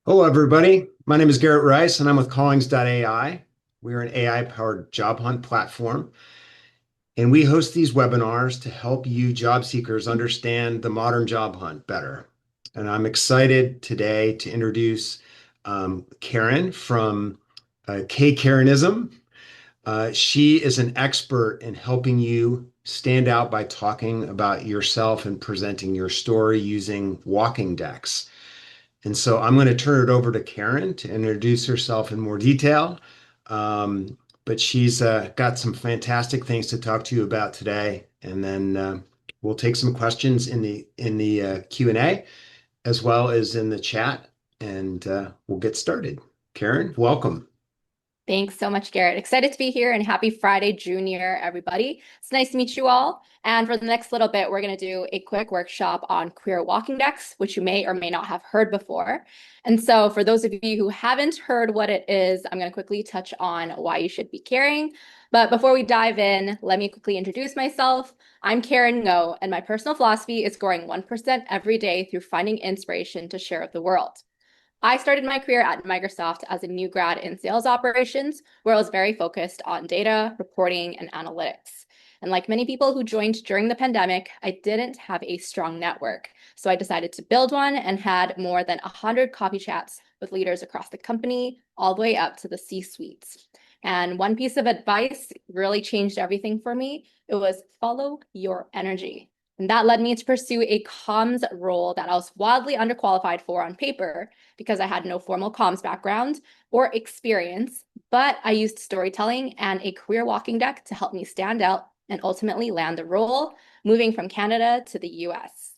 Hello, everybody. My name is Garrett Rice, and I'm with Callings.ai. We're an AI-powered job hunt platform, and we host these webinars to help you job seekers understand the modern job hunt better. And I'm excited today to introduce Karen from KKarenism. She is an expert in helping you stand out by talking about yourself and presenting your story using walking decks. And so I'm going to turn it over to Karen to introduce herself in more detail. But she's got some fantastic things to talk to you about today, and then we'll take some questions in the Q&A as well as in the chat, and we'll get started. Karen, welcome. Thanks so much, Garrett. Excited to be here and happy Friday, Junior, everybody. It's nice to meet you all. And for the next little bit, we're going to do a quick workshop on queer walking decks, which you may or may not have heard before. And so for those of you who haven't heard what it is, I'm going to quickly touch on why you should be caring. But before we dive in, let me quickly introduce myself. I'm Karen Ngo, and my personal philosophy is growing 1% every day through finding inspiration to share with the world. I started my career at Microsoft as a new grad in sales operations, where I was very focused on data, reporting, and analytics. And like many people who joined during the pandemic, I didn't have a strong network. So I decided to build one and had more than 100 coffee chats with leaders across the company, all the way up to the C-suites. And one piece of advice really changed everything for me. It was follow your energy. And that led me to pursue a comms role that I was wildly underqualified for on paper because I had no formal comms background or experience, but I used storytelling and a career walking deck to help me stand out and ultimately land the role, moving from Canada to the US.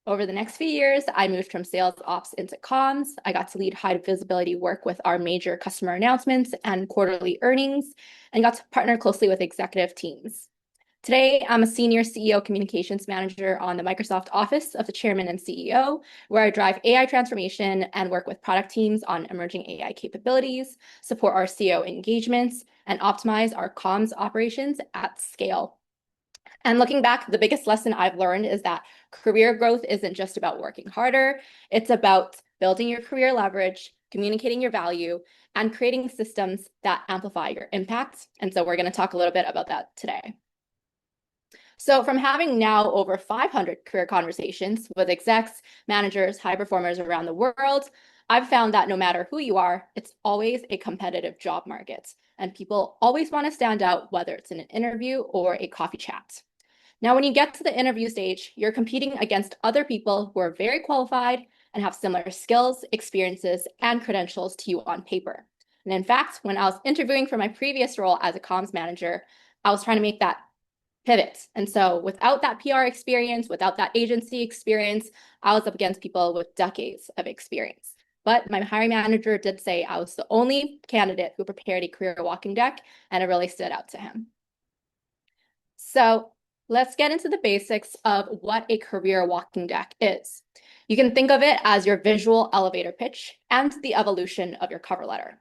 Over the next few years, I moved from sales ops into comms. I got to lead high visibility work with our major customer announcements and quarterly earnings, and got to partner closely with executive teams. Today, I'm a senior CEO communications manager on the Microsoft Office of the Chairman and CEO, where I drive AI transformation and work with product teams on emerging AI capabilities, support our CEO engagements, and optimize our comms operations at scale. And looking back, the biggest lesson I've learned is that career growth isn't just about working harder, it's about building your career leverage, communicating your value, and creating systems that amplify your impact. And so we're going to talk a little bit about that today. So from having now over 500 career conversations with execs, managers, high performers around the world, I've found that no matter who you are, it's always a competitive job market. And people always want to stand out, whether it's in an interview or a coffee chat. Now, when you get to the interview stage, you're competing against other people who are very qualified and have similar skills, experiences, and credentials to you on paper. And in fact, when I was interviewing for my previous role as a comms manager, I was trying to make that pivot. And so without that PR experience, without that agency experience, I was up against people with decades of experience. But my hiring manager did say I was the only candidate who prepared a career walking deck, and it really stood out to him. So let's get into the basics of what a career walking deck is. You can think of it as your visual elevator pitch and the evolution of your cover letter.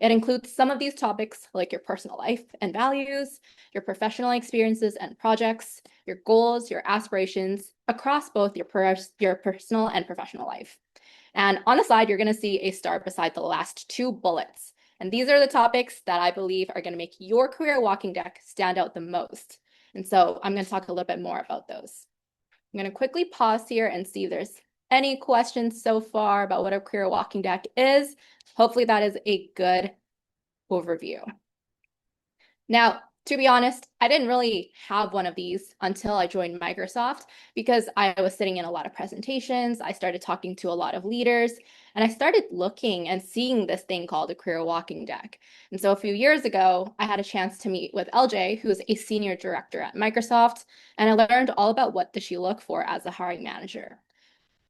It includes some of these topics like your personal life and values, your professional experiences and projects, your goals, your aspirations across both your personal and professional life. And on the side, you're going to see a star beside the last two bullets. And these are the topics that I believe are going to make your career walking deck stand out the most. And so I'm going to talk a little bit more about those. I'm going to quickly pause here and see if there's any questions so far about what a career walking deck is. Hopefully that is a good overview. Now, to be honest, I didn't really have one of these until I joined Microsoft because I was sitting in a lot of presentations. I started talking to a lot of leaders, and I started looking and seeing this thing called a career walking deck. And so a few years ago, I had a chance to meet with LJ, who's a senior director at Microsoft, and I learned all about what does she look for as a hiring manager.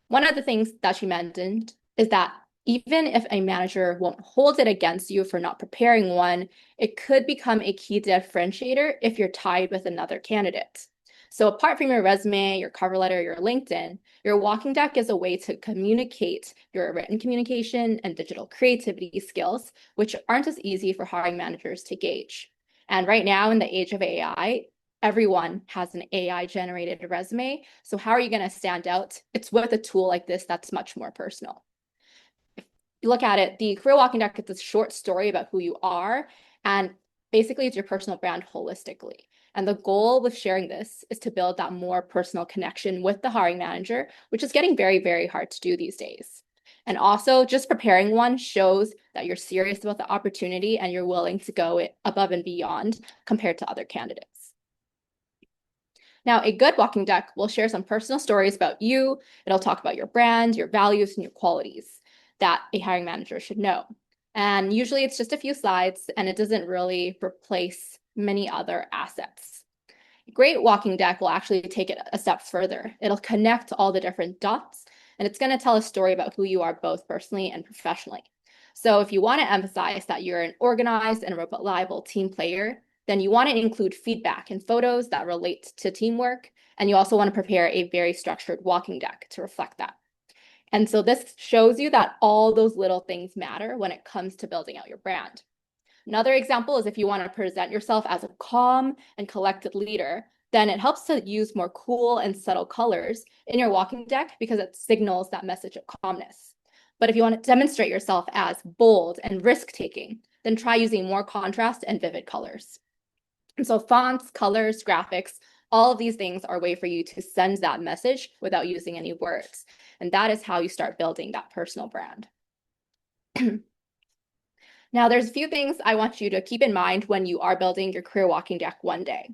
One of the things that she mentioned is that even if a manager won't hold it against you for not preparing one, it could become a key differentiator if you're tied with another candidate. So apart from your resume, your cover letter, your LinkedIn, your walking deck is a way to communicate your written communication and digital creativity skills, which aren't as easy for hiring managers to gauge. And right now in the age of AI, everyone has an AI generated resume. So how are you going to stand out? It's with a tool like this that's much more personal. you look at it, the career walking deck is a short story about who you are, and basically it's your personal brand holistically. And the goal with sharing this is to build that more personal connection with the hiring manager, which is getting very, very hard to do these days. And also, just preparing one shows that you're serious about the opportunity and you're willing to go above and beyond compared to other candidates. Now, a good walking deck will share some personal stories about you. It'll talk about your brand, your values, and your qualities that a hiring manager should know. And usually it's just a few slides and it doesn't really replace many other assets. A great walking deck will actually take it a step further. It'll connect all the different dots and it's going to tell a story about who you are both personally and professionally. So if you want to emphasize that you're an organized and reliable team player, then you want to include feedback and photos that relate to teamwork. And you also want to prepare a very structured walking deck to reflect that. And so this shows you that all those little things matter when it comes to building out your brand. Another example is if you want to present yourself as a calm and collected leader, then it helps to use more cool and subtle colors in your walking deck because it signals that message of calmness. But if you want to demonstrate yourself as bold and risk-taking, then try using more contrast and vivid colors. And so fonts, colors, graphics, all of these things are a way for you to send that message without using any words. And that is how you start building that personal brand. Now, there's a few things I want you to keep in mind when you are building your career walking deck one day.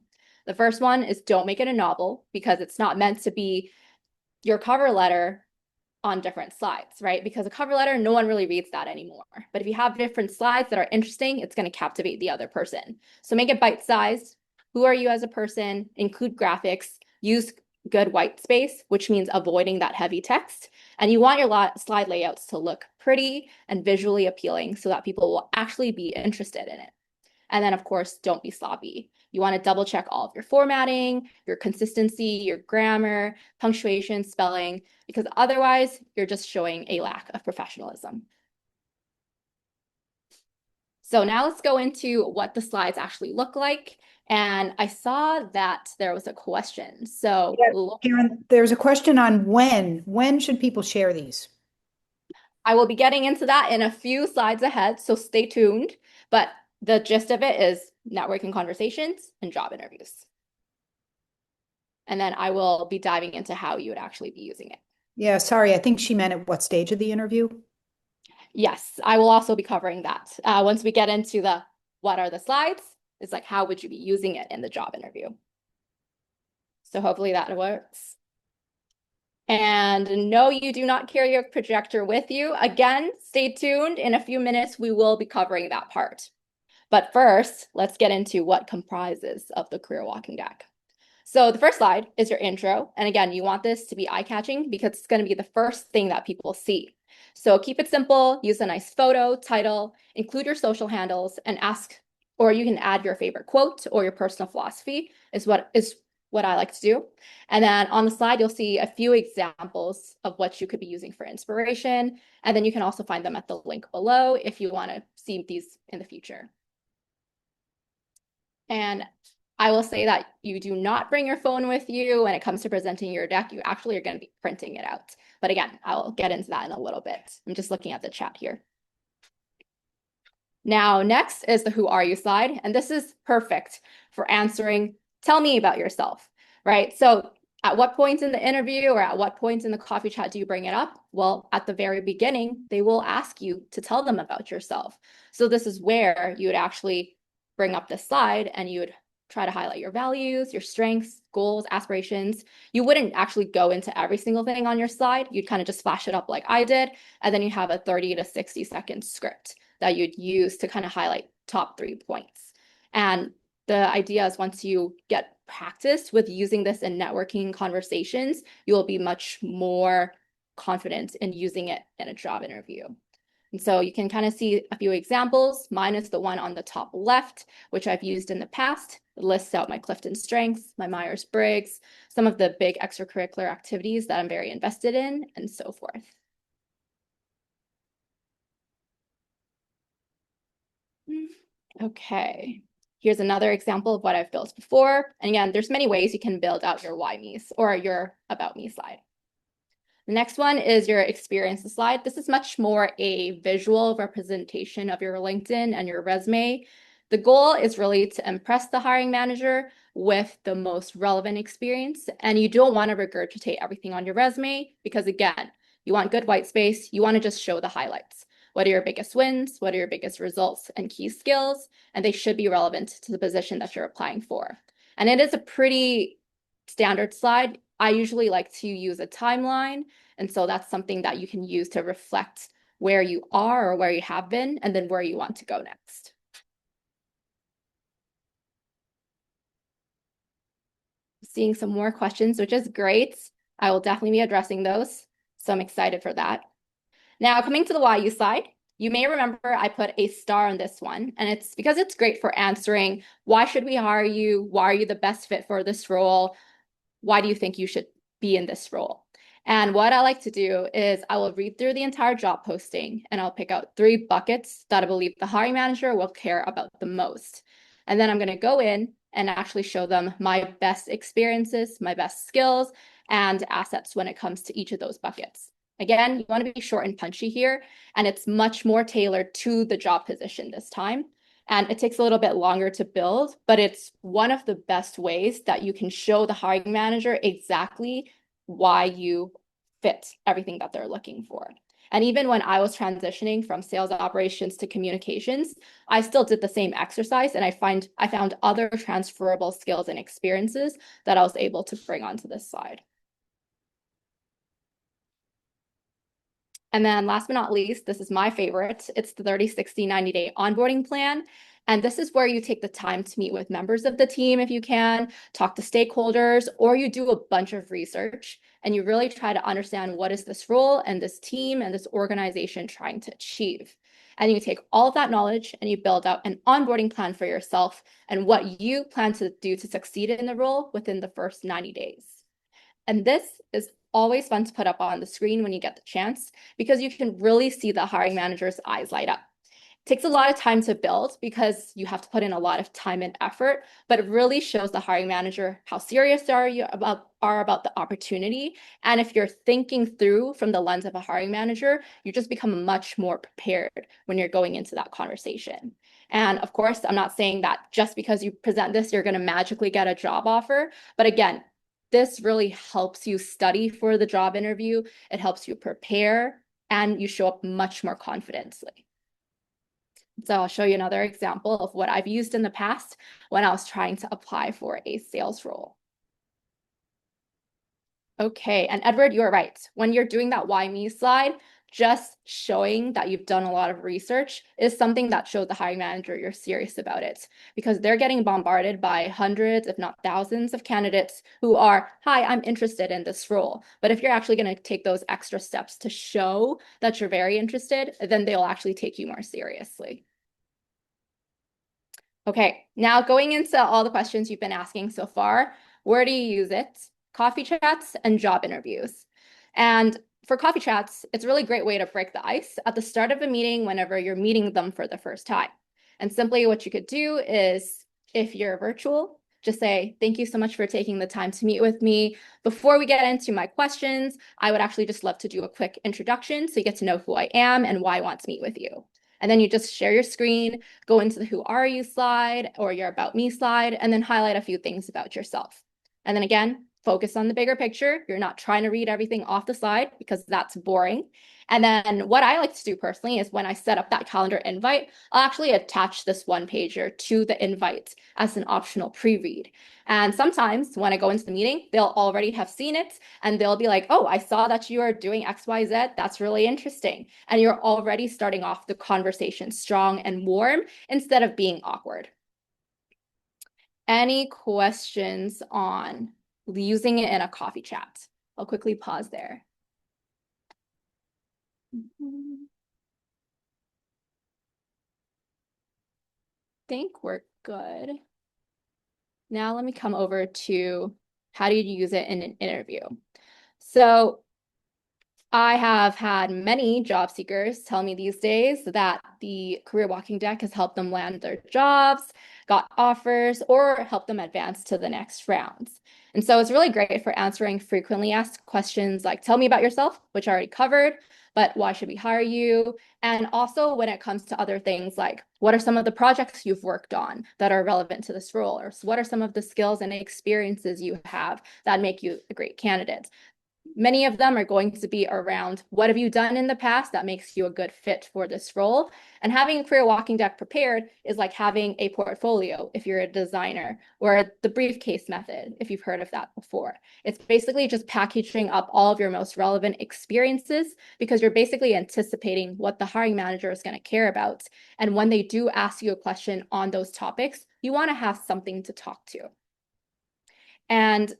The first one is don't make it a novel because it's not meant to be your cover letter on different slides, right? Because a cover letter, no one really reads that anymore. But if you have different slides that are interesting, it's going to captivate the other person. So make it bite-sized. Who are you as a person? Include graphics. Use good white space, which means avoiding that heavy text. And you want your slide layouts to look pretty and visually appealing so that people will actually be interested in it. And then, of course, don't be sloppy. You want to double check all of your formatting, your consistency, your grammar, punctuation, spelling, because otherwise you're just showing a lack of professionalism. So now let's go into what the slides actually look like. And I saw that there was a question. So Karen, there's a question on when. When should people share these? I will be getting into that in a few slides ahead, so stay tuned. But the gist of it is networking conversations and job interviews. And then I will be diving into how you would actually be using it. Yeah, sorry, I think she meant at what stage of the interview? Yes, I will also be covering that. Once we get into the what are the slides, it's like how would you be using it in the job interview? So hopefully that works. And no, you do not carry your projector with you. Again, stay tuned. In a few minutes, we will be covering that part. But first, let's get into what comprises of the career walking deck. So the first slide is your intro. And again, you want this to be eye-catching because it's going to be the first thing that people see. So keep it simple, use a nice photo, title, include your social handles, and ask, or you can add your favorite quote or your personal philosophy is what I like to do. And then on the slide, you'll see a few examples of what you could be using for inspiration. And then you can also find them at the link below if you want to see these in the future. And I will say that you do not bring your phone with you when it comes to presenting your deck. You actually are going to be printing it out. But again, I'll get into that in a little bit. I'm just looking at the chat here. Now, next is the who are you slide. And this is perfect for answering, tell me about yourself, right? So at what point in the interview or at what point in the coffee chat do you bring it up? Well, at the very beginning, they will ask you to tell them about yourself. So this is where you would actually bring up this slide and you would try to highlight your values, your strengths, goals, aspirations. You wouldn't actually go into every single thing on your slide. You'd kind of just flash it up like I did. And then you have a 30 to 60 second script that you'd use to kind of highlight top 3 points. And the idea is once you get practice with using this in networking conversations, you will be much more confident in using it in a job interview. And so you can kind of see a few examples. Mine is the one on the top left, which I've used in the past. It lists out my Clifton strengths, my Myers-Briggs, some of the big extracurricular activities that I'm very invested in, and so forth. Okay, here's another example of what I've built before. And again, there's many ways you can build out your why me's or your about me slide. The next one is your experiences slide. This is much more a visual representation of your LinkedIn and your resume. The goal is really to impress the hiring manager with the most relevant experience. And you don't want to regurgitate everything on your resume because, again, you want good white space. You want to just show the highlights. What are your biggest wins? What are your biggest results and key skills? And they should be relevant to the position that you're applying for. And it is a pretty standard slide. I usually like to use a timeline. And so that's something that you can use to reflect where you are or where you have been, and then where you want to go next. Seeing some more questions, which is great. I will definitely be addressing those. So I'm excited for that. Now, coming to the why you slide, you may remember I put a star on this one, and it's because it's great for answering why should we hire you? Why are you the best fit for this role? Why do you think you should be in this role? And what I like to do is I will read through the entire job posting and I'll pick out 3 buckets that I believe the hiring manager will care about the most. And then I'm going to go in and actually show them my best experiences, my best skills, and assets when it comes to each of those buckets. Again, you want to be short and punchy here, and it's much more tailored to the job position this time. And it takes a little bit longer to build, but it's one of the best ways that you can show the hiring manager exactly why you fit everything that they're looking for. And even when I was transitioning from sales operations to communications, I still did the same exercise, and I found other transferable skills and experiences that I was able to bring onto this slide. And then last but not least, this is my favorite. It's the 30, 60, 90-day onboarding plan. And this is where you take the time to meet with members of the team if you can, talk to stakeholders, or you do a bunch of research and you really try to understand what is this role and this team and this organization trying to achieve. And you take all of that knowledge and you build out an onboarding plan for yourself and what you plan to do to succeed in the role within the first 90 days. And this is always fun to put up on the screen when you get the chance, because you can really see the hiring manager's eyes light up. It takes a lot of time to build because you have to put in a lot of time and effort, but it really shows the hiring manager how serious you are about the opportunity. And if you're thinking through from the lens of a hiring manager, you just become much more prepared when you're going into that conversation. And of course, I'm not saying that just because you present this, you're going to magically get a job offer. But again, this really helps you study for the job interview. It helps you prepare and you show up much more confidently. So I'll show you another example of what I've used in the past when I was trying to apply for a sales role. Okay, and Edward, you are right. When you're doing that why me slide, just showing that you've done a lot of research is something that shows the hiring manager you're serious about it, because they're getting bombarded by hundreds, if not thousands, of candidates who are, hi, I'm interested in this role. But if you're actually going to take those extra steps to show that you're very interested, then they'll actually take you more seriously. Okay, now going into all the questions you've been asking so far, where do you use it? Coffee chats and job interviews. And for coffee chats, it's a really great way to break the ice at the start of a meeting whenever you're meeting them for the first time. And simply what you could do is, if you're virtual, just say, thank you so much for taking the time to meet with me. Before we get into my questions, I would actually just love to do a quick introduction so you get to know who I am and why I want to meet with you. And then you just share your screen, go into the who are you slide or your about me slide, and then highlight a few things about yourself. And then again, focus on the bigger picture. You're not trying to read everything off the slide because that's boring. And then what I like to do personally is when I set up that calendar invite, I'll actually attach this one pager to the invite as an optional pre-read. And sometimes when I go into the meeting, they'll already have seen it and they'll be like, oh, I saw that you are doing XYZ. That's really interesting. And you're already starting off the conversation strong and warm instead of being awkward. Any questions on using it in a coffee chat? I'll quickly pause there. Think we're good. Now let me come over to how do you use it in an interview. So I have had many job seekers tell me these days that the career walking deck has helped them land their jobs, got offers, or helped them advance to the next rounds. And so it's really great for answering frequently asked questions like, tell me about yourself, which I already covered, but why should we hire you? And also when it comes to other things like, what are some of the projects you've worked on that are relevant to this role? Or what are some of the skills and experiences you have that make you a great candidate? Many of them are going to be around what have you done in the past that makes you a good fit for this role. And having a career walking deck prepared is like having a portfolio if you're a designer, or the briefcase method if you've heard of that before. It's basically just packaging up all of your most relevant experiences because you're basically anticipating what the hiring manager is going to care about. And when they do ask you a question on those topics, you want to have something to talk to. And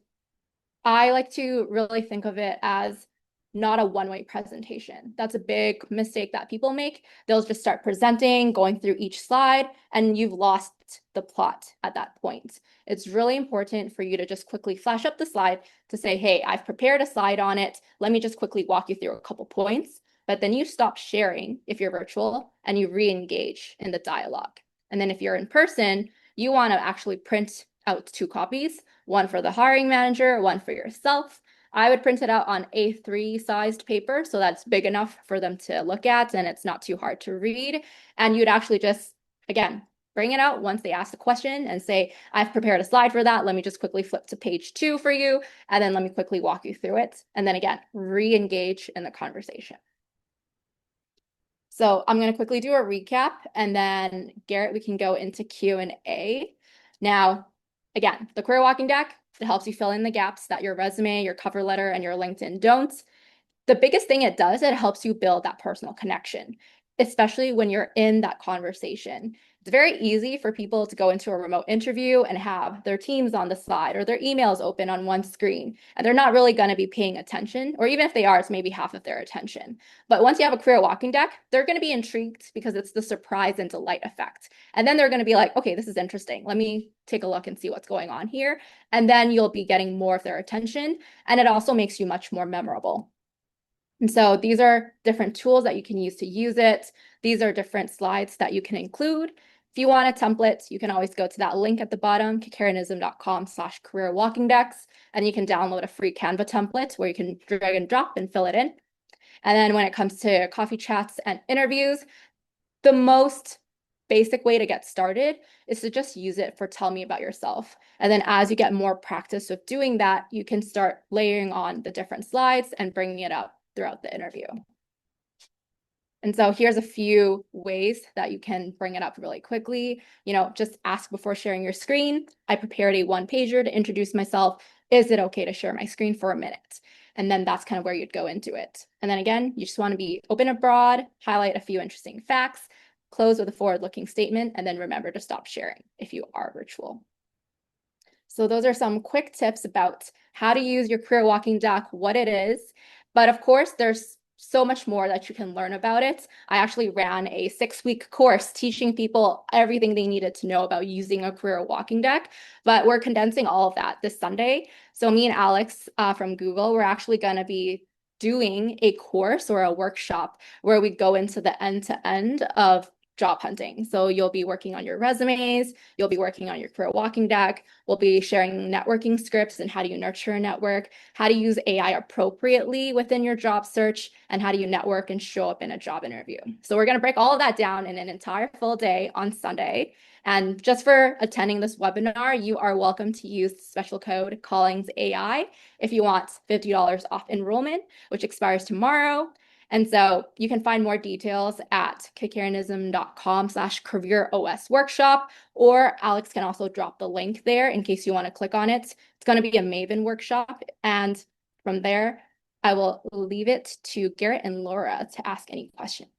I like to really think of it as not a one-way presentation. That's a big mistake that people make. They'll just start presenting, going through each slide, and you've lost the plot at that point. It's really important for you to just quickly flash up the slide to say, hey, I've prepared a slide on it. Let me just quickly walk you through a couple points. But then you stop sharing if you're virtual and you re-engage in the dialogue. And then if you're in person, you want to actually print out 2 copies, one for the hiring manager, one for yourself. I would print it out on A3 sized paper, so that's big enough for them to look at and it's not too hard to read. And you'd actually just, again, bring it out once they ask the question and say, I've prepared a slide for that. Let me just quickly flip to page 2 for you. And then let me quickly walk you through it. And then again, re-engage in the conversation. So I'm going to quickly do a recap and then Garrett, we can go into Q&A. Now, again, the career walking deck, it helps you fill in the gaps that your resume, your cover letter, and your LinkedIn don't. The biggest thing it does, it helps you build that personal connection, especially when you're in that conversation. It's very easy for people to go into a remote interview and have their Teams on the side or their emails open on one screen, and they're not really going to be paying attention, or even if they are, it's maybe half of their attention. But once you have a career walking deck, they're going to be intrigued because it's the surprise and delight effect. And then they're going to be like, okay, this is interesting. Let me take a look and see what's going on here. And then you'll be getting more of their attention. And it also makes you much more memorable. And so these are different tools that you can use to use it. These are different slides that you can include. If you want a template, you can always go to that link at the bottom, KKarenism.com/career walking decks, and you can download a free Canva template where you can drag and drop and fill it in. And then when it comes to coffee chats and interviews, the most basic way to get started is to just use it for tell me about yourself. And then as you get more practice with doing that, you can start layering on the different slides and bringing it up throughout the interview. And so here's a few ways that you can bring it up really quickly. Just ask before sharing your screen. I prepared a 1-pager to introduce myself. Is it okay to share my screen for a minute? And then that's kind of where you'd go into it. And then again, you just want to be open and broad, highlight a few interesting facts, close with a forward-looking statement, and then remember to stop sharing if you are virtual. So those are some quick tips about how to use your career walking deck, what it is. But of course, there's so much more that you can learn about it. I actually ran a 6-week course teaching people everything they needed to know about using a career walking deck, but we're condensing all of that this Sunday. So me and Alex from Google, we're actually going to be doing a course or a workshop where we go into the end-to-end of job hunting. So you'll be working on your resumes, you'll be working on your career walking deck, we'll be sharing networking scripts and how do you nurture a network, how to use AI appropriately within your job search, and how do you network and show up in a job interview. So we're going to break all of that down in an entire full day on Sunday. And just for attending this webinar, you are welcome to use the special code Callings.ai if you want $50 off enrollment, which expires tomorrow. And so you can find more details at KKarenism.com/careeros workshop, or Alex can also drop the link there in case you want to click on it. It's going to be a Maven workshop. And from there, I will leave it to Garrett and Laura to ask any questions.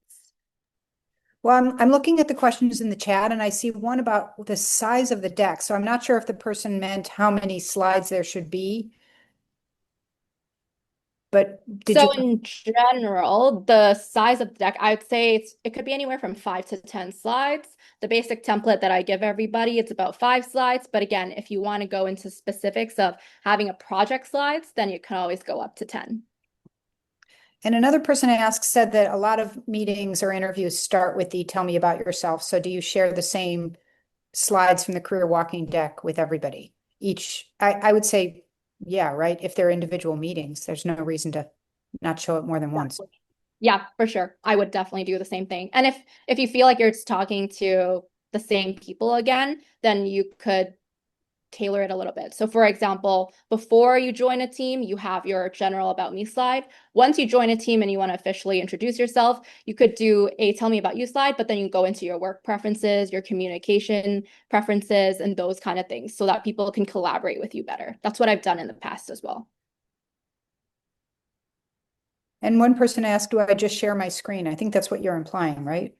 Well, I'm looking at the questions in the chat and I see one about the size of the deck. So I'm not sure if the person meant how many slides there should be. But in general, the size of the deck, I would say it could be anywhere from 5 to 10 slides. The basic template that I give everybody, it's about 5 slides. But again, if you want to go into specifics of having a project slides, then you can always go up to 10. And another person I asked said that a lot of meetings or interviews start with the tell me about yourself. So do you share the same slides from the career walking deck with everybody? I would say, yeah, right. If they're individual meetings, there's no reason to not show it more than once. Yeah, for sure. I would definitely do the same thing. And if you feel like you're just talking to the same people again, then you could tailor it a little bit. So for example, before you join a team, you have your general about me slide. Once you join a team and you want to officially introduce yourself, you could do a tell me about you slide, but then you go into your work preferences, your communication preferences, and those kind of things so that people can collaborate with you better. That's what I've done in the past as well. And one person asked, do I just share my screen? I think that's what you're implying, right?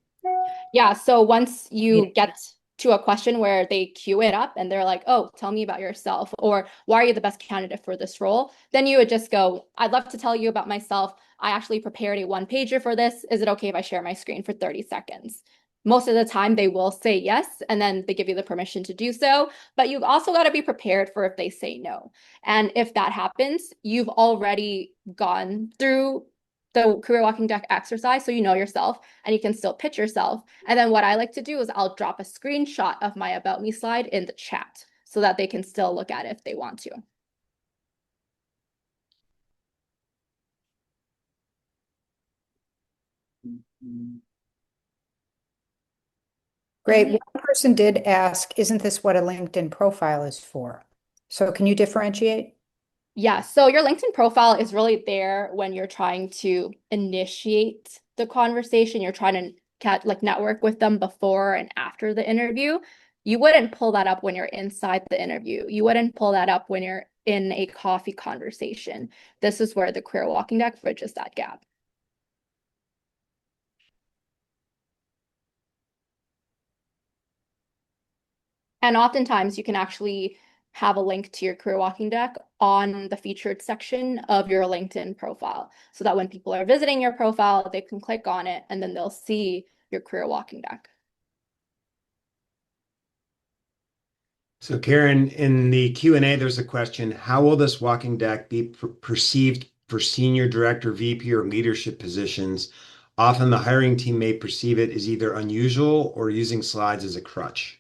Yeah, so once you get to a question where they queue it up and they're like, oh, tell me about yourself, or why are you the best candidate for this role? Then you would just go, I'd love to tell you about myself. I actually prepared a one-pager for this. Is it okay if I share my screen for 30 seconds? Most of the time they will say yes, and then they give you the permission to do so. But you've also got to be prepared for if they say no. And if that happens, you've already gone through the career walking deck exercise, so you know yourself and you can still pitch yourself. And then what I like to do is I'll drop a screenshot of my about me slide in the chat so that they can still look at it if they want to. Great. One person did ask, isn't this what a LinkedIn profile is for? So can you differentiate? Yeah, so your LinkedIn profile is really there when you're trying to initiate the conversation. You're trying to network with them before and after the interview. You wouldn't pull that up when you're inside the interview. You wouldn't pull that up when you're in a coffee conversation. This is where the career walking deck bridges that gap. And oftentimes you can actually have a link to your career walking deck on the featured section of your LinkedIn profile so that when people are visiting your profile, they can click on it and then they'll see your career walking deck. So Karen, in the Q&A, there's a question, how will this walking deck be perceived for senior director, VP, or leadership positions? Often the hiring team may perceive it as either unusual or using slides as a crutch.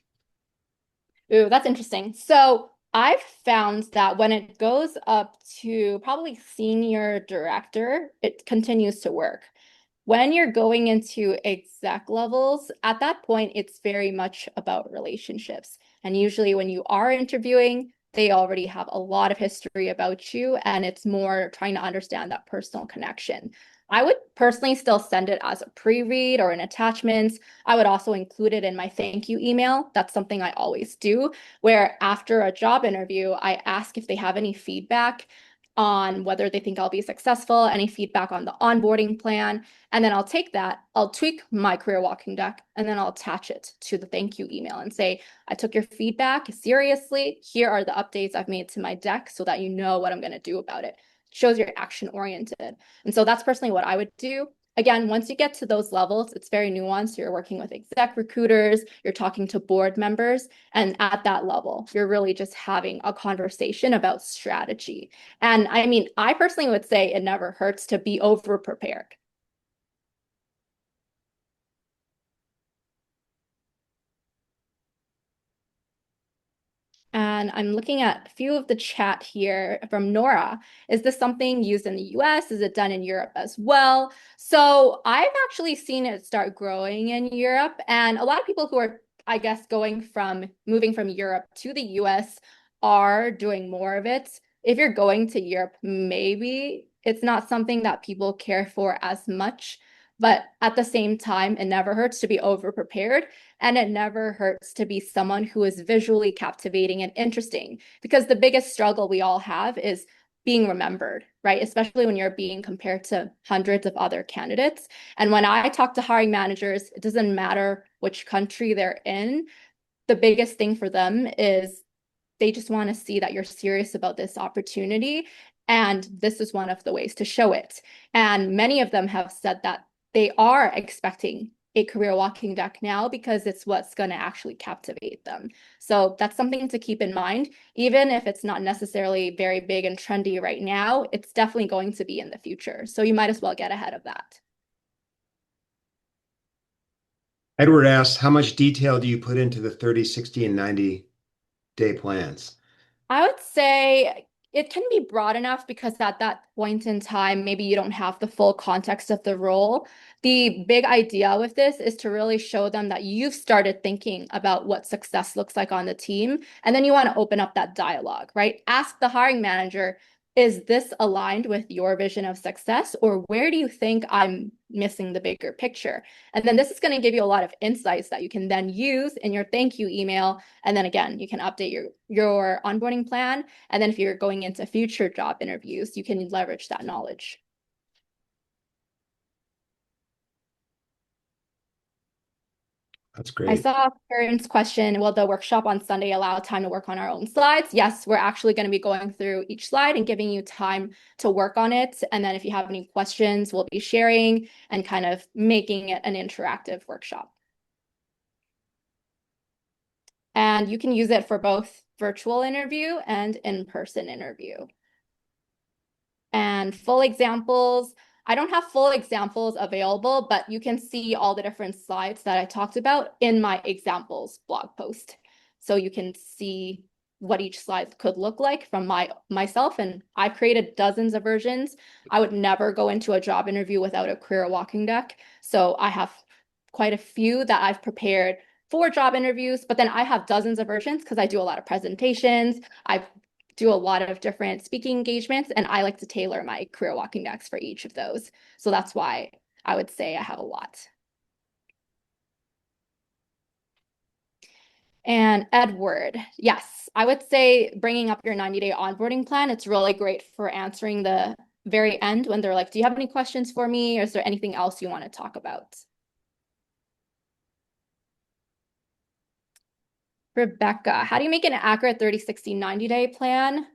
Ooh, that's interesting. So I've found that when it goes up to probably senior director, it continues to work. When you're going into exec levels, at that point, it's very much about relationships. And usually when you are interviewing, they already have a lot of history about you, and it's more trying to understand that personal connection. I would personally still send it as a pre-read or an attachment. I would also include it in my thank you email. That's something I always do, where after a job interview, I ask if they have any feedback on whether they think I'll be successful, any feedback on the onboarding plan. And then I'll take that, I'll tweak my career walking deck, and then I'll attach it to the thank you email and say, I took your feedback seriously. Here are the updates I've made to my deck so that you know what I'm going to do about it. It shows you're action oriented. And so that's personally what I would do. Again, once you get to those levels, it's very nuanced. You're working with exec recruiters, you're talking to board members, and at that level, you're really just having a conversation about strategy. And I mean, I personally would say it never hurts to be over prepared. And I'm looking at a few of the chat here from Nora. Is this something used in the US? Is it done in Europe as well? So I've actually seen it start growing in Europe. And a lot of people who are, I guess, moving from Europe to the US are doing more of it. If you're going to Europe, maybe it's not something that people care for as much. But at the same time, it never hurts to be over prepared. And it never hurts to be someone who is visually captivating and interesting, because the biggest struggle we all have is being remembered, right? Especially when you're being compared to hundreds of other candidates. And when I talk to hiring managers, it doesn't matter which country they're in. The biggest thing for them is they just want to see that you're serious about this opportunity. And this is one of the ways to show it. And many of them have said that they are expecting a career walking deck now because it's what's going to actually captivate them. So that's something to keep in mind. Even if it's not necessarily very big and trendy right now, it's definitely going to be in the future. So you might as well get ahead of that. Edward asks, how much detail do you put into the 30, 60, and 90-day plans? I would say it can be broad enough because at that point in time, maybe you don't have the full context of the role. The big idea with this is to really show them that you've started thinking about what success looks like on the team. And then you want to open up that dialogue, right? Ask the hiring manager, is this aligned with your vision of success? Or where do you think I'm missing the bigger picture? And then this is going to give you a lot of insights that you can then use in your thank you email. And then again, you can update your onboarding plan. And then if you're going into future job interviews, you can leverage that knowledge. That's I great. saw Karen's question, will the workshop on Sunday allow time to work on our own slides? Yes, we're actually going to be going through each slide and giving you time to work on it. And then if you have any questions, we'll be sharing and kind of making it an interactive workshop. And you can use it for both virtual interview and in-person interview. And full examples, I don't have full examples available, but you can see all the different slides that I talked about in my examples blog post. So you can see what each slide could look like from myself. And I've created dozens of versions. I would never go into a job interview without a career walking deck. So I have quite a few that I've prepared for job interviews, but then I have dozens of versions because I do a lot of presentations. I do a lot of different speaking engagements, and I like to tailor my career walking decks for each of those. So that's why I would say I have a lot. And Edward, yes, I would say bringing up your 90-day onboarding plan, it's really great for answering the very end when they're like, do you have any questions for me? Or is there anything else you want to talk about? Rebecca, how do you make an accurate 30, 60, 90-day plan?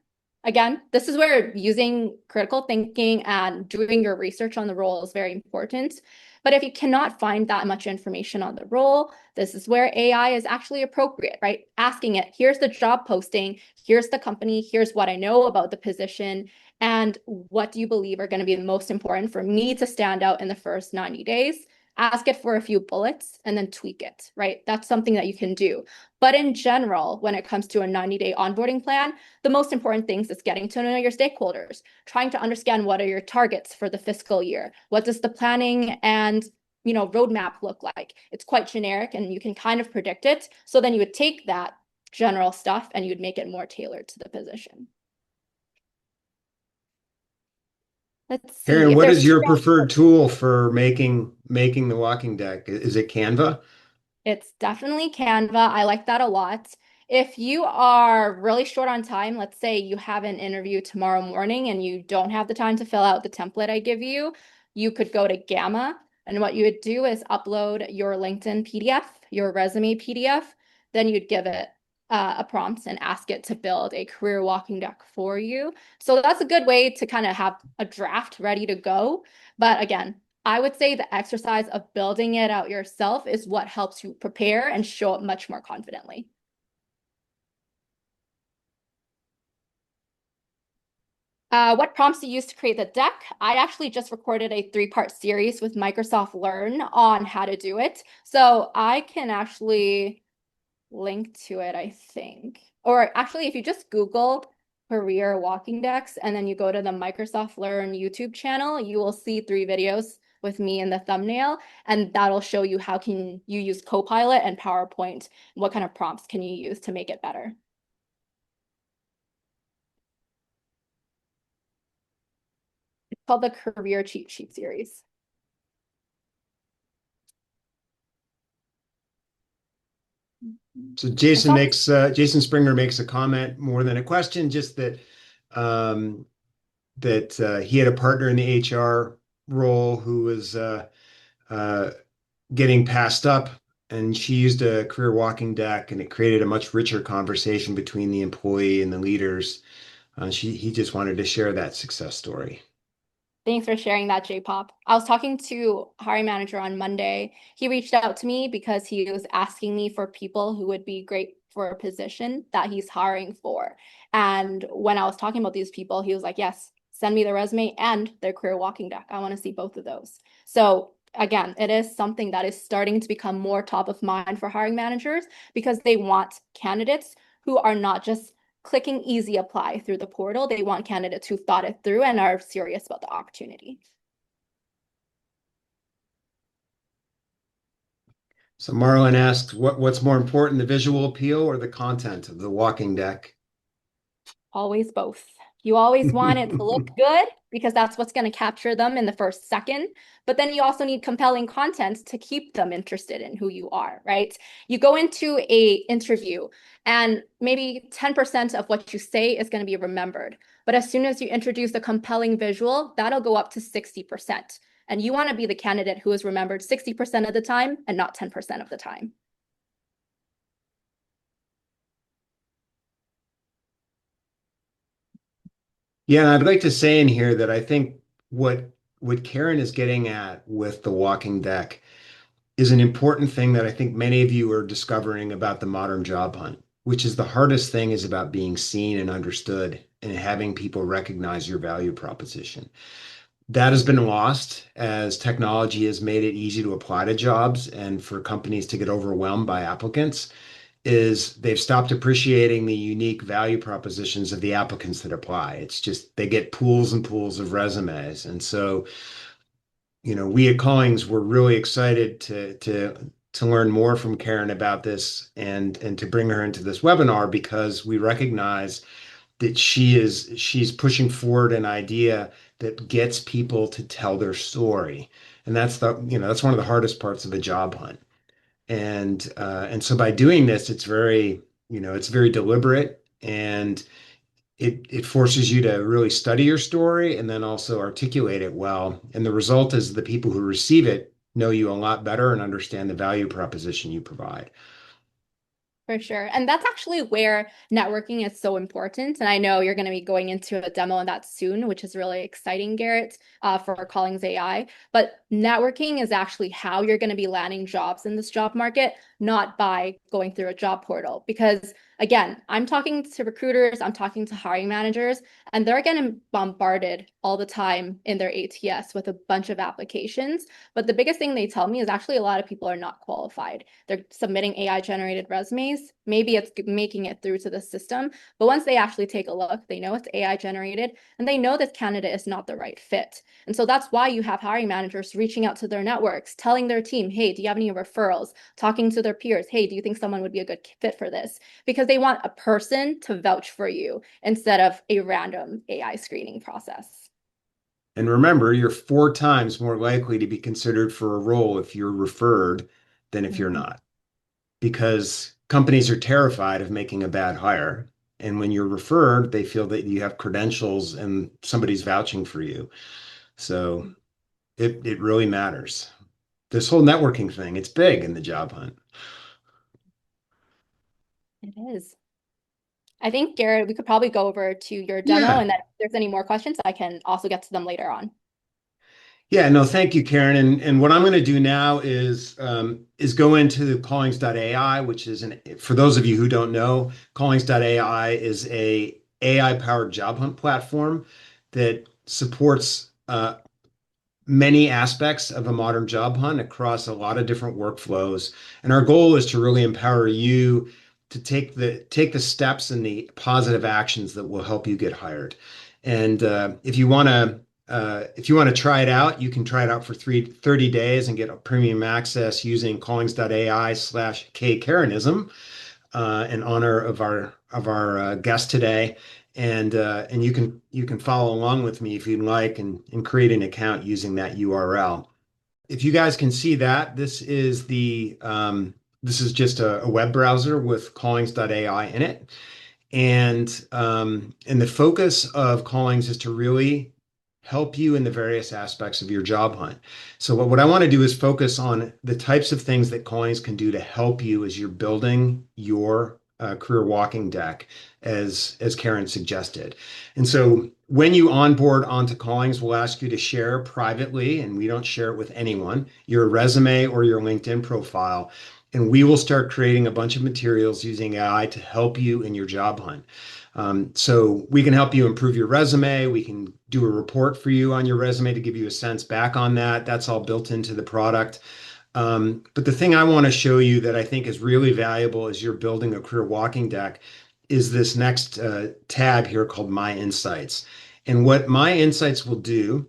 Again, this is where using critical thinking and doing your research on the role is very important. But if you cannot find that much information on the role, this is where AI is actually appropriate, right? Asking it, here's the job posting, here's the company, here's what I know about the position, and what do you believe are going to be the most important for me to stand out in the first 90 days? Ask it for a few bullets and then tweak it, right? That's something that you can do. But in general, when it comes to a 90-day onboarding plan, the most important things is getting to know your stakeholders, trying to understand what are your targets for the fiscal year. What does the planning and roadmap look like? It's quite generic and you can kind of predict it. So then you would take that general stuff and you would make it more tailored to the position. Let's see Karen, if what there's is your preferred tool for making the walking deck? Is it Canva? It's definitely Canva. I like that a lot. If you are really short on time, let's say you have an interview tomorrow morning and you don't have the time to fill out the template I give you, you could go to Gamma. And what you would do is upload your LinkedIn PDF, your resume PDF. Then you'd give it a prompt and ask it to build a career walking deck for you. So that's a good way to kind of have a draft ready to go. But again, I would say the exercise of building it out yourself is what helps you prepare and show up much more confidently. What prompts do you use to create the deck? I actually just recorded a 3-part series with Microsoft Learn on how to do it. So I can actually link to it, I think. Or actually, if you just Google career walking decks and then you go to the Microsoft Learn YouTube channel, you will see 3 videos with me in the thumbnail, and that'll show you how can you use Copilot and PowerPoint. What kind of prompts can you use to make it better? It's called the Career Cheat Sheet series. So Jason Springer makes a comment more than a question, just that he had a partner in the HR role who was getting passed up, and she used a career walking deck, and it created a much richer conversation between the employee and the leaders. He just wanted to share that success story. Thanks for sharing that, J-Pop. I was talking to a hiring manager on Monday. He reached out to me because he was asking me for people who would be great for a position that he's hiring for. And when I was talking about these people, he was like, yes, send me their resume and their career walking deck. I want to see both of those. So again, it is something that is starting to become more top of mind for hiring managers because they want candidates who are not just clicking easy apply through the portal. They want candidates who've thought it through and are serious about the opportunity. So Marlon asks, what's more important, the visual appeal or the content of the walking deck? Always both. You always want it to look good because that's what's going to capture them in the first second. But then you also need compelling content to keep them interested in who you are, right? You go into a interview and maybe 10% of what you say is going to be remembered. But as soon as you introduce a compelling visual, that'll go up to 60%. And you want to be the candidate who is remembered 60% of the time and not 10% of the time. Yeah, and I'd like to say in here that I think what Karen is getting at with the walking deck is an important thing that I think many of you are discovering about the modern job hunt, which is the hardest thing is about being seen and understood and having people recognize your value proposition. That has been lost as technology has made it easy to apply to jobs and for companies to get overwhelmed by applicants is they've stopped appreciating the unique value propositions of the applicants that apply. It's just they get pools and pools of resumes. And so, we at Callings were really excited to learn more from Karen about this and to bring her into this webinar because we recognize that she's pushing forward an idea that gets people to tell their story. And that's one of the hardest parts of a job hunt. And so by doing this, it's very deliberate and it forces you to really study your story and then also articulate it well. And the result is the people who receive it know you a lot better and understand the value proposition you provide. For sure. And that's actually where networking is so important. And I know you're going to be going into a demo on that soon, which is really exciting, Garrett, for Callings.ai. But networking is actually how you're going to be landing jobs in this job market, not by going through a job portal. Because again, I'm talking to recruiters, I'm talking to hiring managers, and they're getting bombarded all the time in their ATS with a bunch of applications. But the biggest thing they tell me is actually a lot of people are not qualified. They're submitting AI generated resumes. Maybe it's making it through to the system, but once they actually take a look, they know it's AI generated and they know this candidate is not the right fit. And so that's why you have hiring managers reaching out to their networks, telling their team, hey, do you have any referrals? Talking to their peers, hey, do you think someone would be a good fit for this? Because they want a person to vouch for you instead of a random AI screening process. And remember, you're 4 times more likely to be considered for a role if you're referred than if you're not, because companies are terrified of making a bad hire. And when you're referred, they feel that you have credentials and somebody's vouching for you. So it really matters. This whole networking thing, it's big in the job hunt. It is. I think, Garrett, we could probably go over to your demo Yeah. and then if there's any more questions, I can also get to them later on. Yeah, no, thank you, Karen. And what I'm going to do now is go into Callings.ai, which is for those of you who don't know, Callings.ai is a AI powered job hunt platform that supports many aspects of a modern job hunt across a lot of different workflows. And our goal is to really empower you to take the steps and the positive actions that will help you get hired. And if you want to try it out, you can try it out for 30 days and get a premium access using Callings.ai/KKarenism in honor of our guest today. And you can follow along with me if you'd like and create an account using that URL. If you guys can see that, this is just a web browser with Callings.ai in it. And the focus of Callings is to really help you in the various aspects of your job hunt. So what I want to do is focus on the types of things that Callings can do to help you as you're building your career walking deck, as Karen suggested. And so when you onboard onto Callings, we'll ask you to share privately, and we don't share it with anyone, your resume or your LinkedIn profile. And we will start creating a bunch of materials using AI to help you in your job hunt. So we can help you improve your resume. We can do a report for you on your resume to give you a sense back on that. That's all built into the product. But the thing I want to show you that I think is really valuable as you're building a career walking deck is this next tab here called My Insights. And what My Insights will do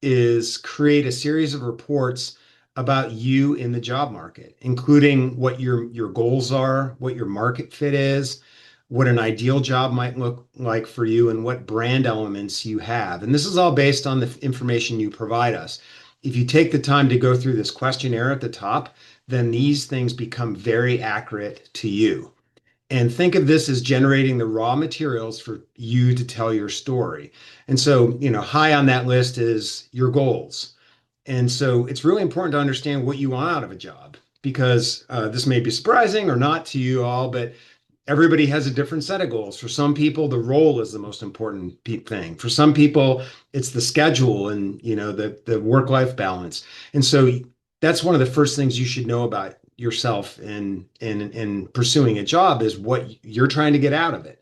is create a series of reports about you in the job market, including what your goals are, what your market fit is, what an ideal job might look like for you, and what brand elements you have. And this is all based on the information you provide us. If you take the time to go through this questionnaire at the top, then these things become very accurate to you. And think of this as generating the raw materials for you to tell your story. And so, high on that list is your goals. And so it's really important to understand what you want out of a job because this may be surprising or not to you all, but everybody has a different set of goals. For some people, the role is the most important thing. For some people, it's the schedule and the work-life balance. And so that's one of the first things you should know about yourself in pursuing a job is what you're trying to get out of it.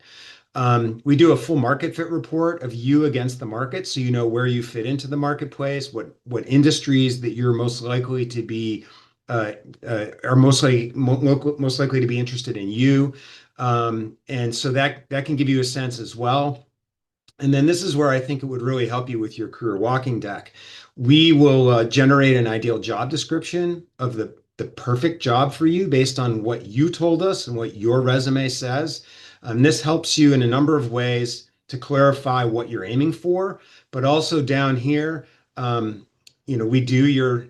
We do a full market fit report of you against the market, so you know where you fit into the marketplace, what industries that you're most likely to be are most likely to be interested in you. And so that can give you a sense as well. And then this is where I think it would really help you with your career walking deck. We will generate an ideal job description of the perfect job for you based on what you told us and what your resume says. This helps you in a number of ways to clarify what you're aiming for, but also down here, we do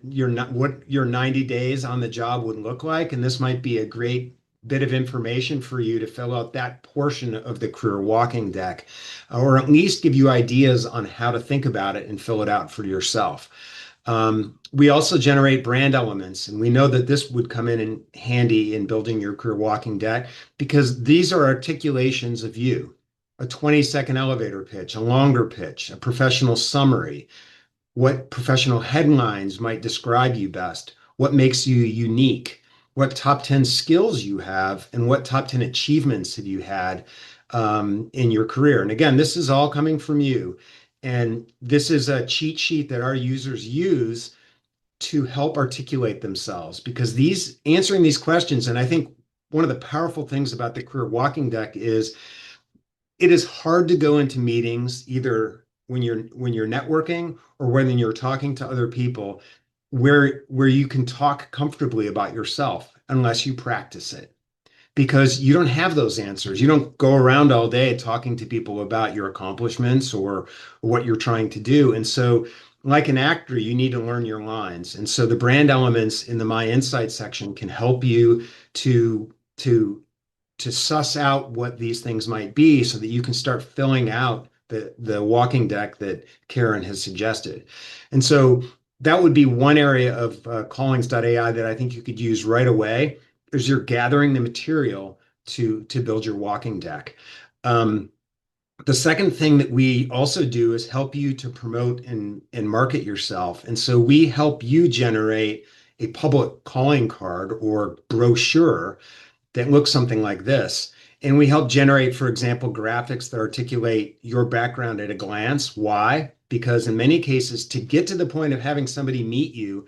what your 90 days on the job would look like, and this might be a great bit of information for you to fill out that portion of the career walking deck, or at least give you ideas on how to think about it and fill it out for yourself. We also generate brand elements, and we know that this would come in handy in building your career walking deck because these are articulations of you. A 20-second elevator pitch, a longer pitch, a professional summary, what professional headlines might describe you best, what makes you unique, what top 10 skills you have, and what top 10 achievements have you had in your career. And again, this is all coming from you. And this is a cheat sheet that our users use to help articulate themselves because answering these questions, and I think one of the powerful things about the career walking deck is it is hard to go into meetings either when you're networking or when you're talking to other people where you can talk comfortably about yourself unless you practice it because you don't have those answers. You don't go around all day talking to people about your accomplishments or what you're trying to do. And so like an actor, you need to learn your lines. And so the brand elements in the My Insights section can help you to suss out what these things might be so that you can start filling out the walking deck that Karen has suggested. And so that would be one area of Callings.ai that I think you could use right away as you're gathering the material to build your walking deck. The second thing that we also do is help you to promote and market yourself. And so we help you generate a public calling card or brochure that looks something like this. And we help generate, for example, graphics that articulate your background at a glance. Why? Because in many cases, to get to the point of having somebody meet you,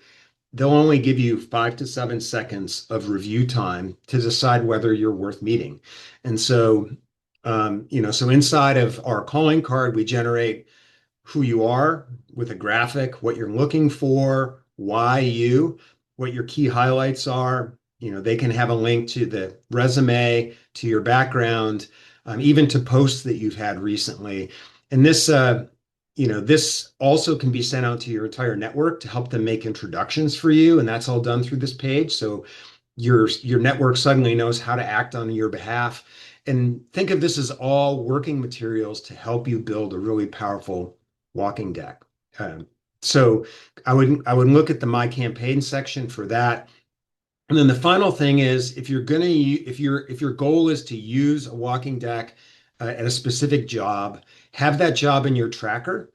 they'll only give you 5 to 7 seconds of review time to decide whether you're worth meeting. And so, so inside of our calling card, we generate who you are with a graphic, what you're looking for, why you, what your key highlights are. They can have a link to the resume, to your background, even to posts that you've had recently. And this, this also can be sent out to your entire network to help them make introductions for you. And that's all done through this page. So your network suddenly knows how to act on your behalf. And think of this as all working materials to help you build a really powerful walking deck. So I would look at the My Campaign section for that. And then the final thing is, if you're gonna, if your goal is to use a walking deck at a specific job, have that job in your tracker,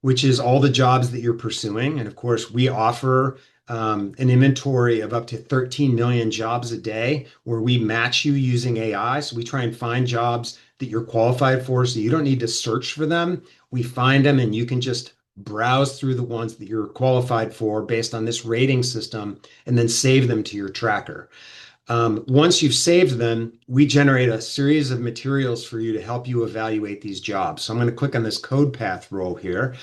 which is all the jobs that you're pursuing. And of course, we offer an inventory of up to 13 million jobs a day, where we match you using AI. So we try and find jobs that you're qualified for, so you don't need to search for them. We find them, and you can just browse through the ones that you're qualified for based on this rating system, and then save them to your tracker. Once you've saved them, we generate a series of materials for you to help you evaluate these jobs. So I'm going to click on this code path role here.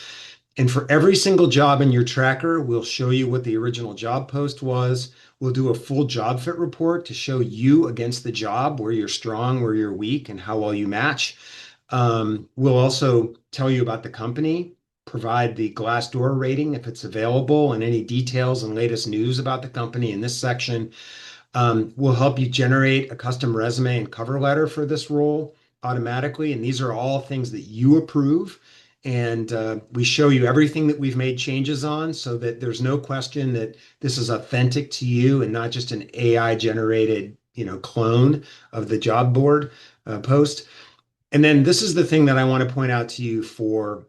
And for every single job in your tracker, we'll show you what the original job post was. We'll do a full job fit report to show you against the job where you're strong, where you're weak, and how well you match. We'll also tell you about the company, provide the Glassdoor rating if it's available, and any details and latest news about the company in this section. We'll help you generate a custom resume and cover letter for this role automatically. And these are all things that you approve. And we show you everything that we've made changes on, so that there's no question that this is authentic to you and not just an AI generated, clone of the job board post. And then this is the thing that I want to point out to you for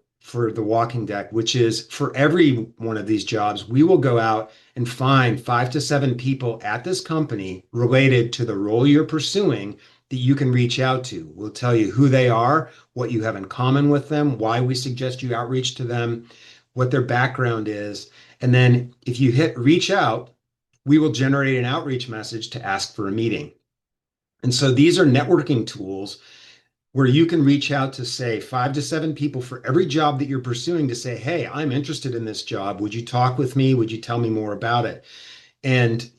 the walking deck, which is, for every one of these jobs, we will go out and find 5 to 7 people at this company related to the role you're pursuing that you can reach out to. We'll tell you who they are, what you have in common with them, why we suggest you outreach to them, what their background is. And then if you hit reach out, we will generate an outreach message to ask for a meeting. And so these are networking tools where you can reach out to, say, 5 to 7 people for every job that you're pursuing, to say, hey, I'm interested in this job. Would you talk with me? Would you tell me more about it? And,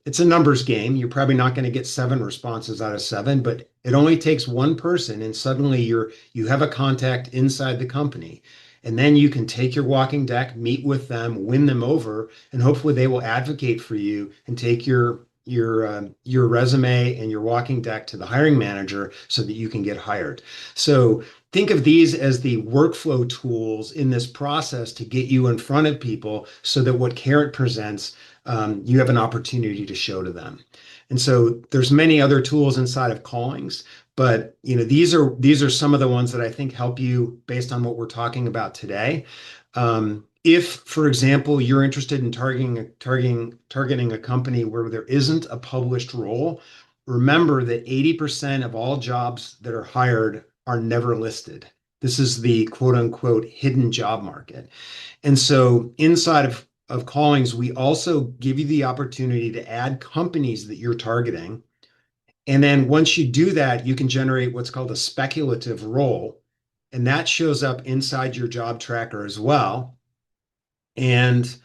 it's a numbers game. You're probably not going to get 7 responses out of 7, but it only takes one person, and suddenly you have a contact inside the company. And then you can take your walking deck, meet with them, win them over, and hopefully they will advocate for you and take your resume and your walking deck to the hiring manager so that you can get hired. So think of these as the workflow tools in this process to get you in front of people, so that what Karen presents, you have an opportunity to show to them. And so there's many other tools inside of Callings, but these are some of the ones that I think help you based on what we're talking about today. If, for example, you're interested in targeting a company where there isn't a published role, remember that 80% of all jobs that are hired are never listed. This is the quote unquote hidden job market. And so inside of Callings, we also give you the opportunity to add companies that you're targeting. And then once you do that, you can generate what's called a speculative role. And that shows up inside your job tracker as well. And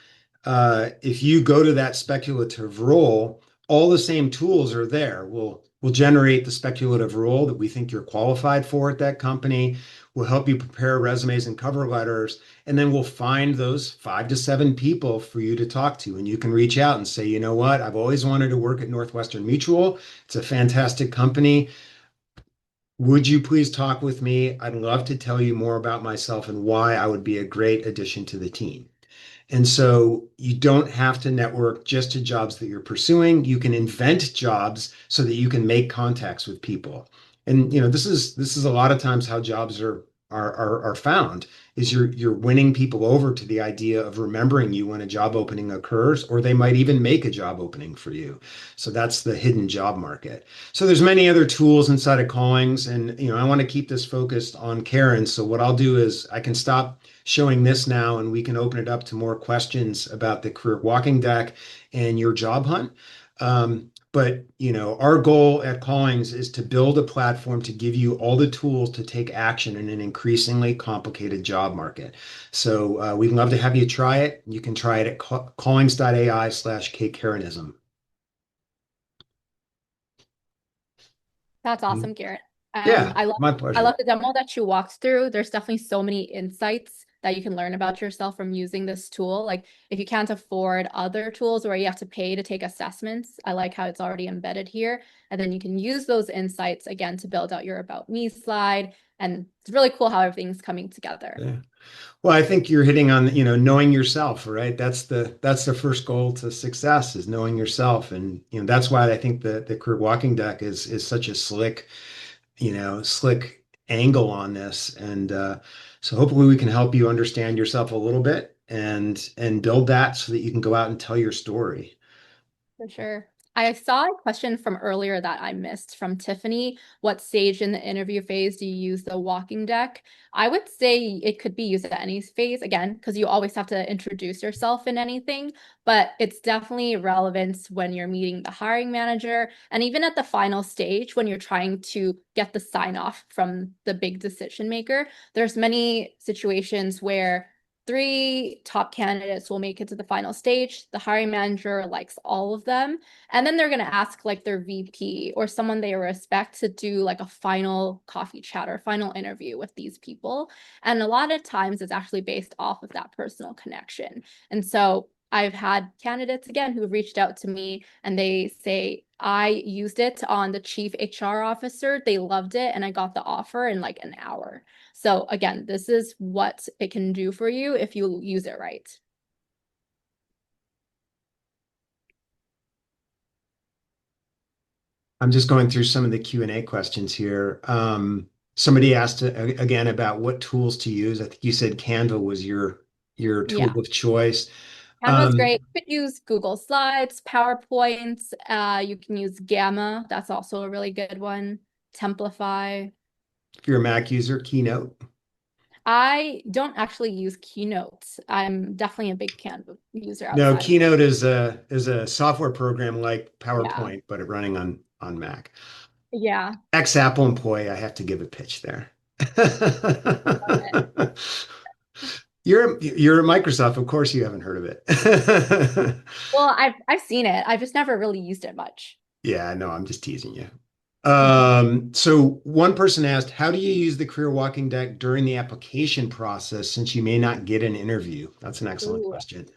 if you go to that speculative role, all the same tools are there. We'll generate the speculative role that we think you're qualified for at that company. We'll help you prepare resumes and cover letters, and then we'll find those 5 to 7 people for you to talk to. And you can reach out and say, you know what, I've always wanted to work at Northwestern Mutual. It's a fantastic company. Would you please talk with me? I'd love to tell you more about myself and why I would be a great addition to the team. And so you don't have to network just to jobs that you're pursuing. You can invent jobs so that you can make contacts with people. And this is a lot of times how jobs are found, is you're winning people over to the idea of remembering you when a job opening occurs, or they might even make a job opening for you. So that's the hidden job market. So there's many other tools inside of Callings, and I want to keep this focused on Karen. So what I'll do is I can stop showing this now, and we can open it up to more questions about the career walking deck and your job hunt. But our goal at Callings is to build a platform to give you all the tools to take action in an increasingly complicated job market. So we'd love to have you try it. You can try it at Callings.ai/KKarenism. That's awesome, Garrett. Yeah, I love my I pleasure. love the demo that you walked through. There's definitely so many insights that you can learn about yourself from using this tool. Like if you can't afford other tools where you have to pay to take assessments, I like how it's already embedded here. And then you can use those insights again to build out your About Me slide. And it's really cool how everything's coming together. Yeah. Well, I think you're hitting on, knowing yourself, right? That's the first goal to success is knowing yourself. And, that's why I think the career walking deck is such a slick angle on this. And so hopefully we can help you understand yourself a little bit and build that so that you can go out and tell your story. For sure. I saw a question from earlier that I missed from Tiffany. What stage in the interview phase do you use the walking deck? I would say it could be used at any phase, again, because you always have to introduce yourself in anything, but it's definitely relevant when you're meeting the hiring manager and even at the final stage when you're trying to get the sign off from the big decision maker. There's many situations where 3 top candidates will make it to the final stage. The hiring manager likes all of them. And then they're going to ask like their VP or someone they respect to do like a final coffee chat or final interview with these people. And a lot of times it's actually based off of that personal connection. And so I've had candidates again who reached out to me and they say, I used it on the chief HR officer. They loved it. And I got the offer in like an hour. So again, this is what it can do for you if you use it right. I'm just going through some of the Q&A questions here. Somebody asked again about what tools to use. I think you said Canva was your tool Yeah. of choice. Canva's great. You could use Google Slides, PowerPoints. You can use Gamma. That's also a really good one. Templify. If you're a Mac user, Keynote. I don't actually use Keynote. I'm definitely a big Canva user No, outside of Keynote is a software program like yeah. PowerPoint, but running on Mac. Yeah. Ex-Apple employee, I have to give a pitch there. You're at Microsoft, of course you haven't heard of it. Well, I've seen it. I've just never really used it much. Yeah, no, I'm just teasing you. So one person asked, how do you use the career walking deck during the application process since you may not get an interview? That's an excellent Ooh. question.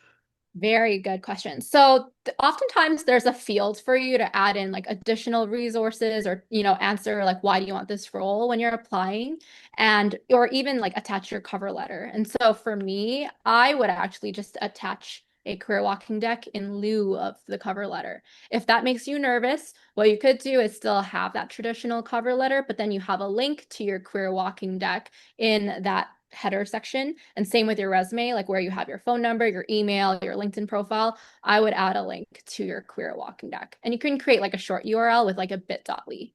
Very good question. So oftentimes there's a field for you to add in like additional resources or, answer like, why do you want this role when you're applying and, or even like attach your cover letter. And so for me, I would actually just attach a career walking deck in lieu of the cover letter. If that makes you nervous, what you could do is still have that traditional cover letter, but then you have a link to your career walking deck in that header section. And same with your resume, like where you have your phone number, your email, your LinkedIn profile, I would add a link to your career walking deck. And you can create like a short URL with like a bit.ly.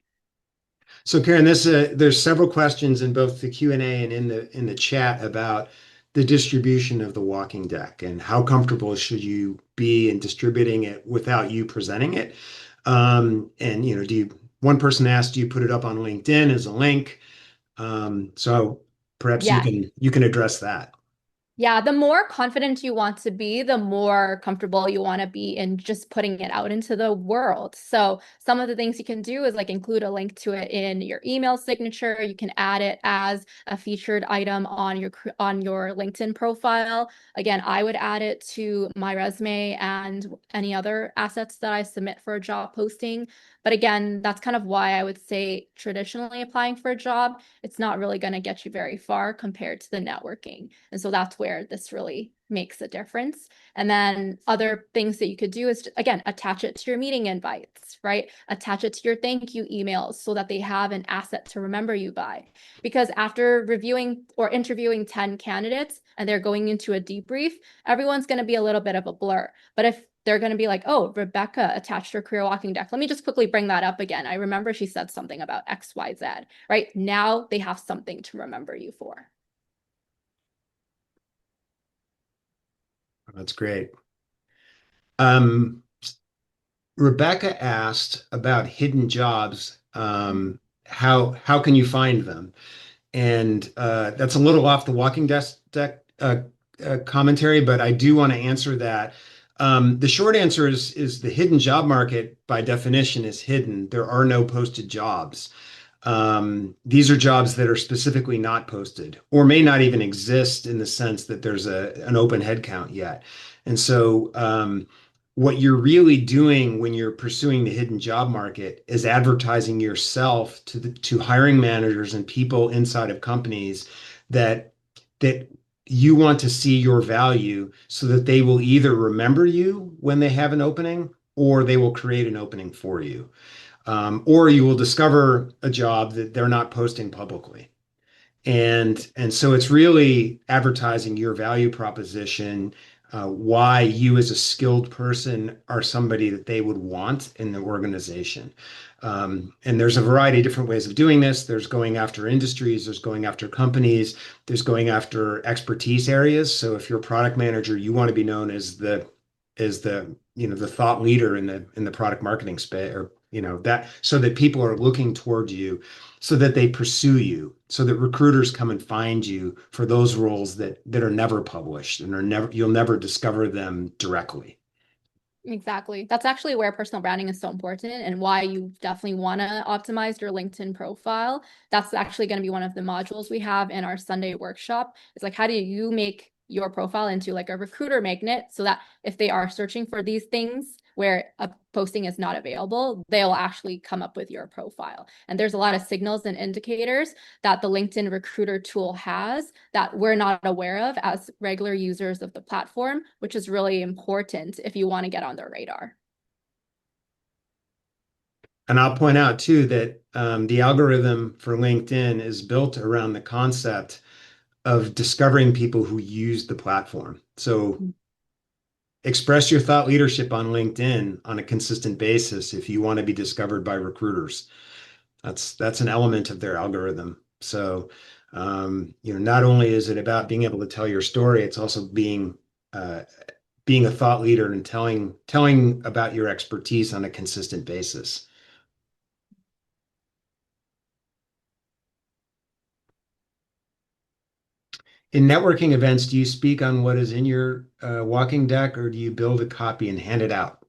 So Karen, there's several questions in both the Q&A and in the chat about the distribution of the walking deck and how comfortable should you be in distributing it without you presenting it. And one person asked, do you put it up on LinkedIn as a link? So perhaps Yeah. you can address that. Yeah, the more confident you want to be, the more comfortable you want to be in just putting it out into the world. So some of the things you can do is like include a link to it in your email signature. You can add it as a featured item on your LinkedIn profile. Again, I would add it to my resume and any other assets that I submit for a job posting. But again, that's kind of why I would say traditionally applying for a job, it's not really going to get you very far compared to the networking. And so that's where this really makes a difference. And then other things that you could do is, again, attach it to your meeting invites, right? Attach it to your thank you emails so that they have an asset to remember you by. Because after reviewing or interviewing 10 candidates and they're going into a debrief, everyone's going to be a little bit of a blur. But if they're going to be like, oh, Rebecca attached her career walking deck. Let me just quickly bring that up again. I remember she said something about X, Y, Z, right? Now they have something to remember you for. That's great. Rebecca asked about hidden jobs. How can you find them? And that's a little off the walking deck commentary, but I do want to answer that. The short answer is the hidden job market by definition is hidden. There are no posted jobs. These are jobs that are specifically not posted or may not even exist in the sense that there's an open headcount yet. And so, what you're really doing when you're pursuing the hidden job market is advertising yourself to hiring managers and people inside of companies that that you want to see your value so that they will either remember you when they have an opening or they will create an opening for you. Or you will discover a job that they're not posting publicly. And so it's really advertising your value proposition, why you as a skilled person are somebody that they would want in the organization. And there's a variety of different ways of doing this. There's going after industries, there's going after companies, there's going after expertise areas. So if you're a product manager, you want to be known as the the thought leader in the product marketing space, or that, so that people are looking towards you, so that they pursue you, so that recruiters come and find you for those roles that are never published and you'll never discover them directly. Exactly. That's actually where personal branding is so important and why you definitely want to optimize your LinkedIn profile. That's actually going to be one of the modules we have in our Sunday workshop. It's like, how do you make your profile into like a recruiter magnet so that if they are searching for these things where a posting is not available, they'll actually come up with your profile. And there's a lot of signals and indicators that the LinkedIn recruiter tool has that we're not aware of as regular users of the platform, which is really important if you want to get on their radar. And I'll point out too that the algorithm for LinkedIn is built around the concept of discovering people who use the platform. So express your thought leadership on LinkedIn on a consistent basis if you want to be discovered by recruiters. That's an element of their algorithm. So, not only is it about being able to tell your story, it's also being a thought leader and telling about your expertise on a consistent basis. In networking events, do you speak on what is in your walking deck, or do you build a copy and hand it out?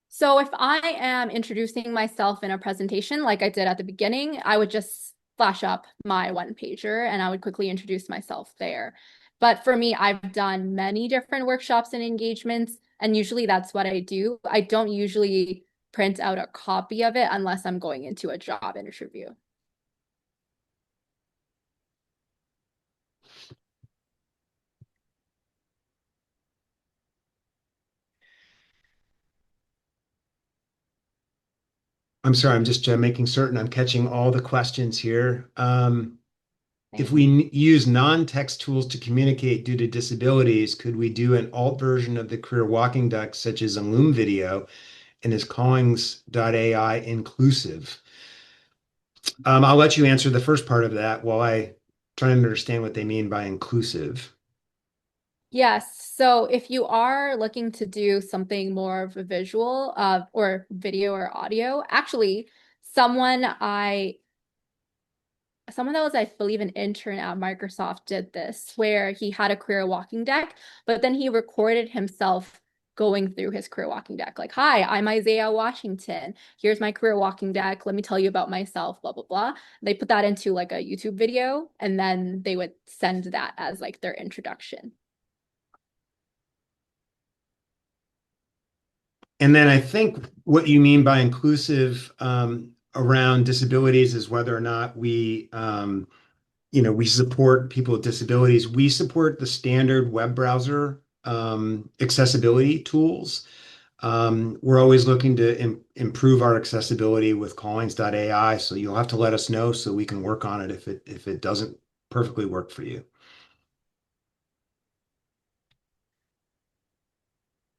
So if I am introducing myself in a presentation like I did at the beginning, I would just flash up my one pager and I would quickly introduce myself there. But for me, I've done many different workshops and engagements, and usually that's what I do. I don't usually print out a copy of it unless I'm going into a job interview. I'm sorry, I'm just making certain I'm catching all the questions here. If we use non-text tools to communicate due to disabilities, could we do an alt version of the career walking deck, such as a Loom video, and is Callings.ai inclusive? I'll let you answer the first part of that while I try to understand what they mean by inclusive. Yes. So if you are looking to do something more of a visual or video or audio, actually, someone I someone that was, I believe, an intern at Microsoft did this, where he had a career walking deck, but then he recorded himself going through his career walking deck. Like, hi, I'm Isaiah Washington. Here's my career walking deck. Let me tell you about myself, blah, blah, blah. They put that into like a YouTube video, and then they would send that as like their introduction. And then I think what you mean by inclusive around disabilities is whether or not we support people with disabilities. We support the standard web browser accessibility tools. We're always looking to improve our accessibility with Callings.ai, so you'll have to let us know so we can work on it if it doesn't perfectly work for you.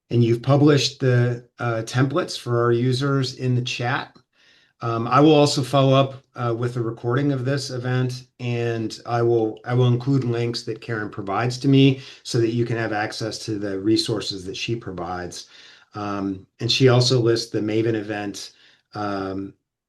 And you've published the templates for our users in the chat. I will also follow up with a recording of this event, and I will include links that Karen provides to me so that you can have access to the resources that she provides. And she also lists the Maven event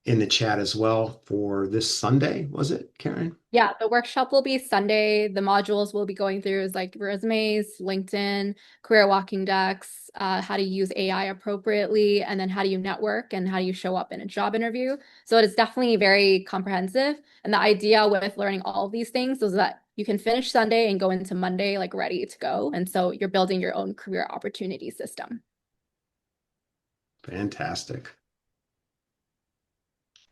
in the chat as well for this Sunday, was it, Karen? Yeah, the workshop will be Sunday. The modules we'll be going through is like resumes, LinkedIn, career walking decks, how to use AI appropriately, and then how do you network and how do you show up in a job interview. So it is definitely very comprehensive. And the idea with learning all of these things is that you can finish Sunday and go into Monday like ready to go. And so you're building your own career opportunity system. Fantastic.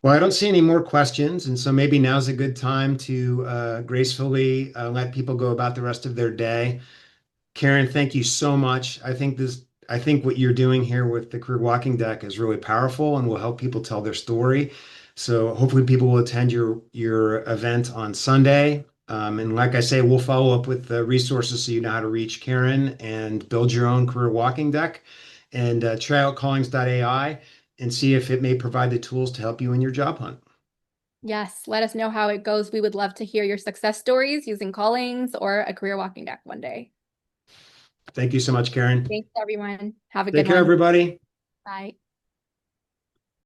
Well, I don't see any more questions, and so maybe now's a good time to gracefully let people go about the rest of their day. Karen, thank you so much. I think what you're doing here with the Career Walking Deck is really powerful and will help people tell their story. So hopefully people will attend your event on Sunday. And like I say, we'll follow up with the resources so you know how to reach Karen and build your own career walking deck and try out Callings.ai and see if it may provide the tools to help you in your job hunt. Yes, let us know how it goes. We would love to hear your success stories using Callings or a career walking deck one day. Thank you so much, Karen. Thanks, everyone. Have a Take good care, one. everybody. Bye.